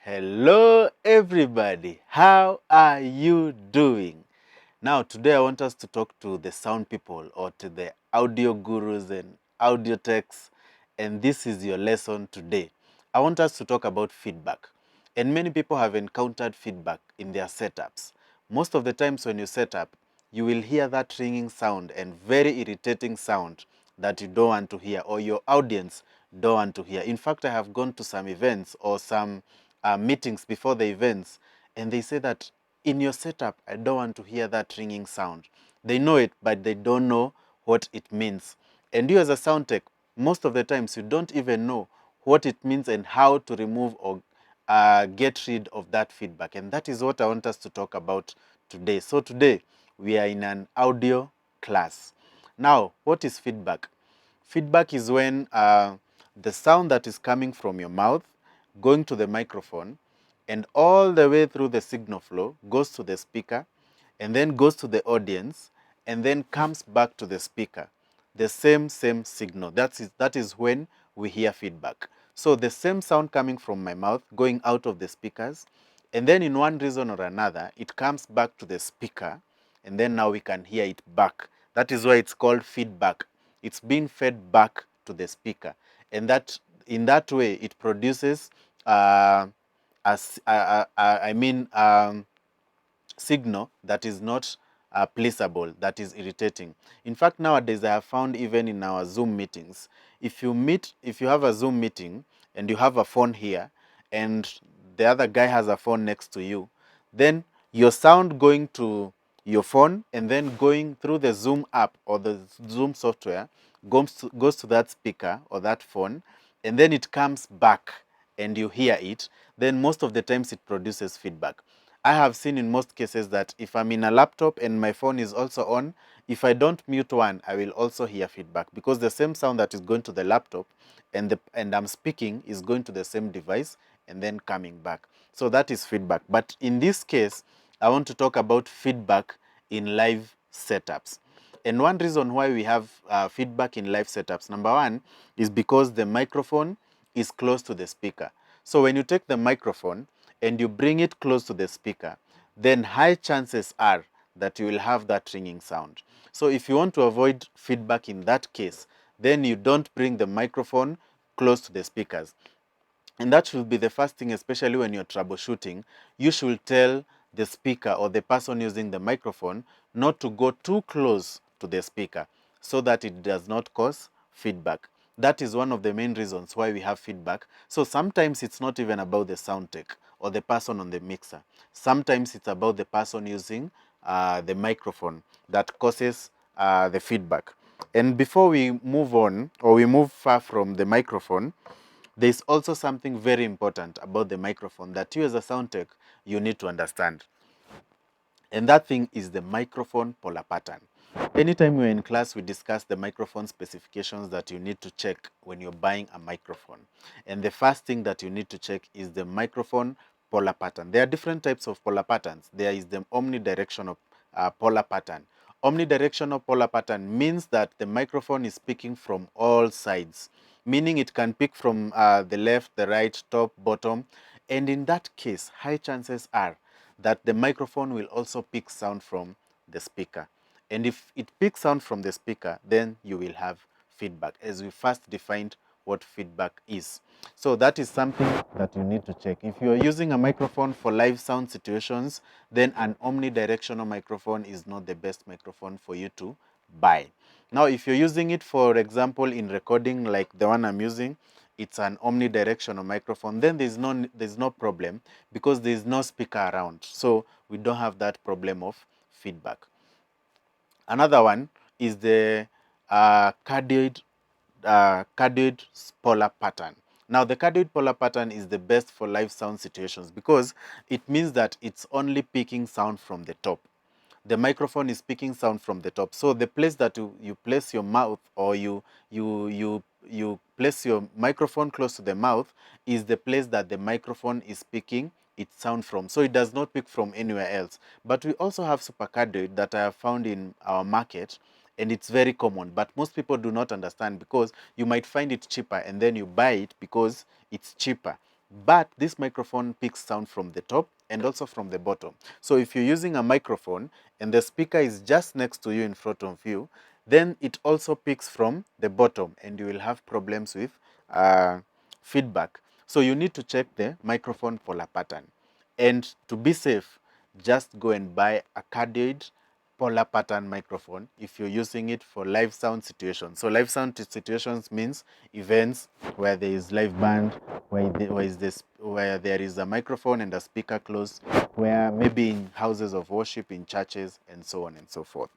Hello everybody, how are you doing? Now today I want us to talk to the sound people or to the audio gurus and audio techs, and this is your lesson today. I want us to talk about feedback, and many people have encountered feedback in their setups. Most of the times when you set up, you will hear that ringing sound and very irritating sound that you don't want to hear or your audience don't want to hear. In fact, I have gone to some events or some meetings before the events, and they say that in your setup, I don't want to hear that ringing sound. They know it, but they don't know what it means. And you as a sound tech, most of the times you don't even know what it means and how to remove or get rid of that feedback. And that is what I want us to talk about today. So today, we are in an audio class. Now, what is feedback? Feedback is when the sound that is coming from your mouth going to the microphone and all the way through the signal flow goes to the speaker and then goes to the audience and then comes back to the speaker. The same signal. That is when we hear feedback. So the same sound coming from my mouth going out of the speakers, and then in one reason or another, it comes back to the speaker, and then now we can hear it back. That is why it's called feedback. It's being fed back to the speaker, and that in that way it produces signal that is not placeable, that is irritating. In fact, nowadays I have found even in our Zoom meetings, if you have a Zoom meeting and you have a phone here and the other guy has a phone next to you, then your sound going to your phone and then going through the Zoom app or the Zoom software goes to that speaker or that phone, and then it comes back and you hear it, then most of the times it produces feedback. I have seen in most cases that if I'm in a laptop and my phone is also on, if I don't mute one, I will also hear feedback because the same sound that is going to the laptop and I'm speaking is going to the same device and then coming back. So that is feedback. But in this case, I want to talk about feedback in live setups. And one reason why we have feedback in live setups, number one, is because the microphone is close to the speaker. So when you take the microphone and you bring it close to the speaker, then high chances are that you will have that ringing sound. So if you want to avoid feedback in that case, then you don't bring the microphone close to the speakers. And that should be the first thing, especially when you're troubleshooting. You should tell the speaker or the person using the microphone not to go too close to the speaker so that it does not cause feedback. That is one of the main reasons why we have feedback. So sometimes it's not even about the sound tech or the person on the mixer. Sometimes it's about the person using the microphone that causes the feedback. And before we move on or we move far from the microphone, there's also something very important about the microphone that you as a sound tech, you need to understand. And that thing is the microphone polar pattern. Anytime we're in class, we discuss the microphone specifications that you need to check when you're buying a microphone. And the first thing that you need to check is the microphone polar pattern. There are different types of polar patterns. There is the omnidirectional polar pattern. Omnidirectional polar pattern means that the microphone is speaking from all sides, meaning it can pick from the left, the right, top, bottom. And in that case, high chances are that the microphone will also pick sound from the speaker. And if it picks sound from the speaker, then you will have feedback, as we first defined what feedback is. So that is something that you need to check. If you are using a microphone for live sound situations, then an omnidirectional microphone is not the best microphone for you to buy. Now, if you're using it, for example, in recording like the one I'm using, it's an omnidirectional microphone, then there's no problem because there's no speaker around. So we don't have that problem of feedback. Another one is the cardioid polar pattern. Now, the cardioid polar pattern is the best for live sound situations because it means that it's only picking sound from the top. The microphone is picking sound from the top. So the place that you place your mouth or you place your microphone close to the mouth is the place that the microphone is picking its sound from. So it does not pick from anywhere else. But we also have supercardioid that I have found in our market, and it's very common, but most people do not understand because you might find it cheaper and then you buy it because it's cheaper. but this microphone picks sound from the top and also from the bottom. So if you're using a microphone and the speaker is just next to you in front of you, then it also picks from the bottom and you will have problems with feedback. So you need to check the microphone polar pattern. And to be safe, just go and buy a cardioid polar pattern microphone if you're using it for live sound situations. So live sound situations means events where there is live band, where there is a microphone and a speaker close, where maybe in houses of worship, in churches, and so on and so forth.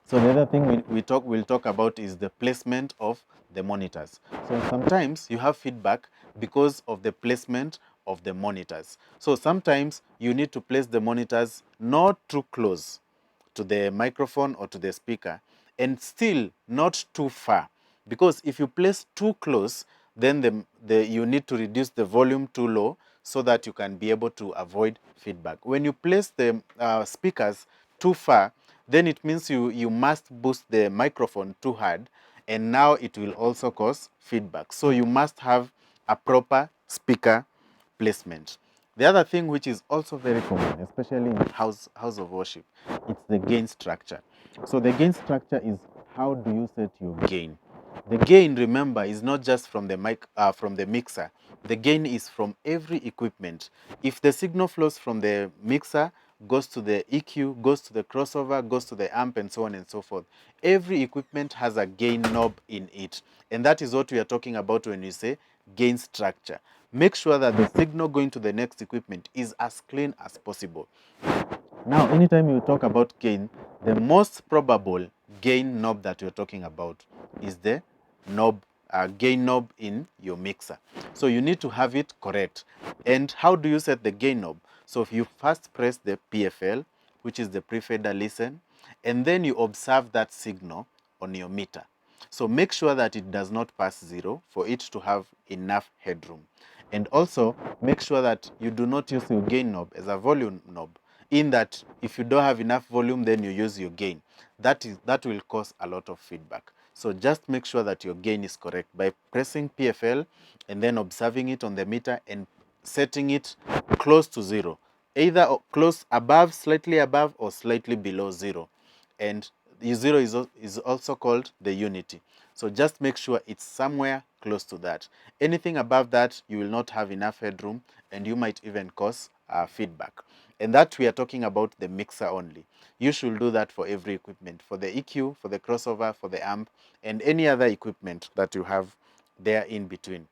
So the other thing we'll talk about is the placement of the monitors. So sometimes you have feedback because of the placement of the monitors. So sometimes you need to place the monitors not too close to the microphone or to the speaker, and still not too far, because if you place too close, then you need to reduce the volume too low so that you can be able to avoid feedback. When you place the speakers too far, then it means you must boost the microphone too hard, and now it will also cause feedback. So you must have a proper speaker placement. The other thing which is also very common, especially in house of worship, it's the gain structure. So the gain structure is how do you set your gain. The gain, remember, is not just from the from the mixer. The gain is from every equipment. If the signal flows from the mixer, goes to the EQ, goes to the crossover, goes to the amp, and so on and so forth. Every equipment has a gain knob in it. And that is what we are talking about when we say gain structure. Make sure that the signal going to the next equipment is as clean as possible. Now, anytime you talk about gain, the most probable gain knob that you're talking about is the gain knob in your mixer. So you need to have it correct. And how do you set the gain knob? So if you first press the PFL, which is the pre-fader listen, and then you observe that signal on your meter. So make sure that it does not pass 0 for it to have enough headroom. And also make sure that you do not use your gain knob as a volume knob, in that if you don't have enough volume, then you use your gain. That will cause a lot of feedback. So just make sure that your gain is correct by pressing PFL and then observing it on the meter and setting it close to 0, either close above, slightly above, or slightly below 0. And the 0 is also called the unity. So just make sure it's somewhere close to that. Anything above that, you will not have enough headroom, and you might even cause feedback. And that we are talking about the mixer only. You should do that for every equipment, for the EQ, for the crossover, for the amp, and any other equipment that you have there in between.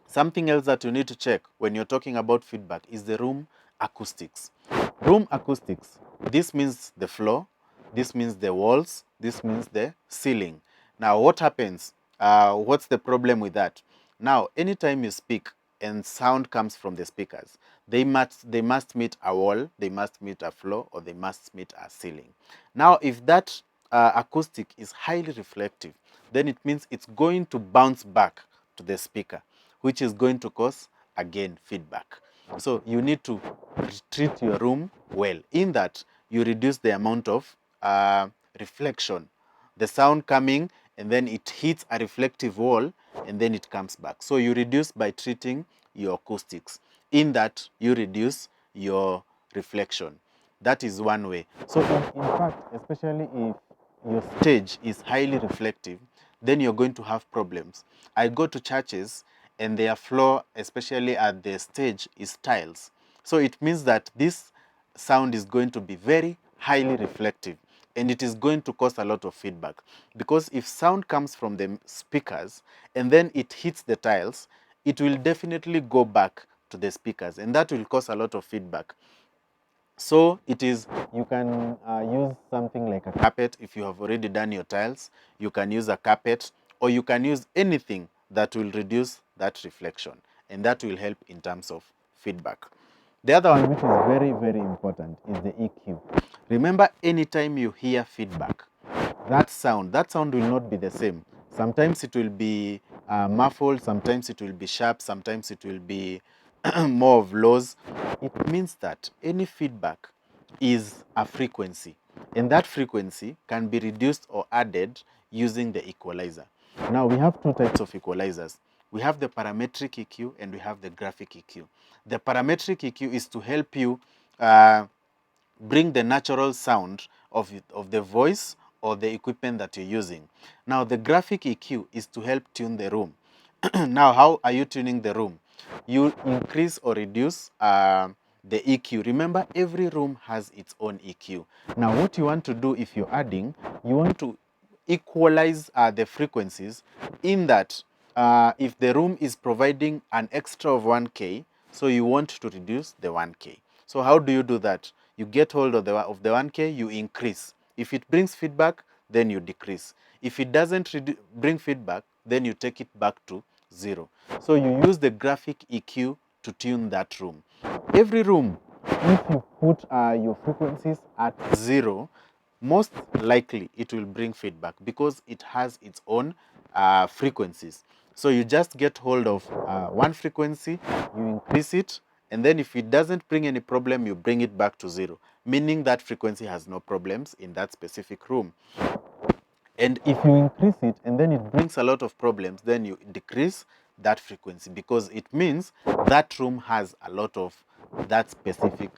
Something else that you need to check when you're talking about feedback is the room acoustics. Room acoustics, this means the floor, this means the walls, this means the ceiling. Now, what happens? What's the problem with that? Now, anytime you speak and sound comes from the speakers, they must meet a wall, they must meet a floor, or they must meet a ceiling. Now, if that acoustic is highly reflective, then it means it's going to bounce back to the speaker, which is going to cause, again, feedback. So you need to treat your room well, in that you reduce the amount of reflection. The sound coming, and then it hits a reflective wall, and then it comes back. So you reduce by treating your acoustics, in that you reduce your reflection. That is one way. So in fact, especially if your stage is highly reflective, then you're going to have problems. I go to churches and their floor, especially at the stage, is tiles. So it means that this sound is going to be very highly reflective, and it is going to cause a lot of feedback. Because if sound comes from the speakers and then it hits the tiles, it will definitely go back to the speakers, and that will cause a lot of feedback. So you can use something like a carpet. If you have already done your tiles, you can use a carpet, or you can use anything that will reduce that reflection, and that will help in terms of feedback. The other one, which is very, very important, is the EQ. Remember, anytime you hear feedback, that sound will not be the same. Sometimes it will be muffled, sometimes it will be sharp, sometimes it will be more of lows. It means that any feedback is a frequency, and that frequency can be reduced or added using the equalizer. Now, we have two types of equalizers. We have the parametric EQ and we have the graphic EQ. The parametric EQ is to help you bring the natural sound of the voice or the equipment that you're using. Now, the graphic EQ is to help tune the room. Now, how are you tuning the room? You increase or reduce the EQ. Remember, every room has its own EQ. Now, what you want to do if you're adding, you want to equalize the frequencies, in that if the room is providing an extra of 1K, so you want to reduce the 1K. So how do you do that? You get hold of the 1K, you increase. If it brings feedback, then you decrease. If it doesn't bring feedback, then you take it back to 0. So you use the graphic EQ to tune that room. Every room, if you put your frequencies at 0, most likely it will bring feedback because it has its own frequencies. So you just get hold of one frequency, you increase it, and then if it doesn't bring any problem, you bring it back to 0, meaning that frequency has no problems in that specific room. And if you increase it and then it brings a lot of problems, then you decrease that frequency, because it means that room has a lot of that specific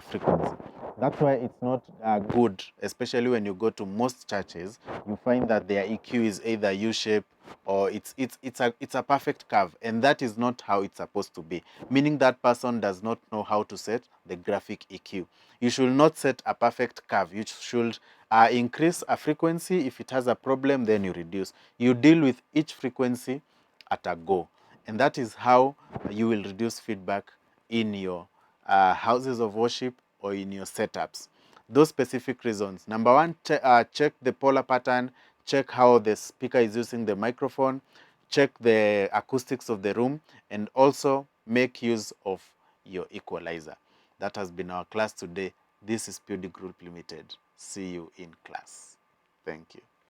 frequency. That's why it's not good, especially when you go to most churches, you find that their EQ is either U-shape or it's a perfect curve, and that is not how it's supposed to be, meaning that person does not know how to set the graphic EQ. You should not set a perfect curve. You should increase a frequency. If it has a problem, then you reduce. You deal with each frequency at a go, and that is how you will reduce feedback in your houses of worship or in your setups. Those specific reasons. Number one, check the polar pattern, check how the speaker is using the microphone, check the acoustics of the room, and also make use of your equalizer. That has been our class today. This is Pudig Group Limited. See you in class. Thank you.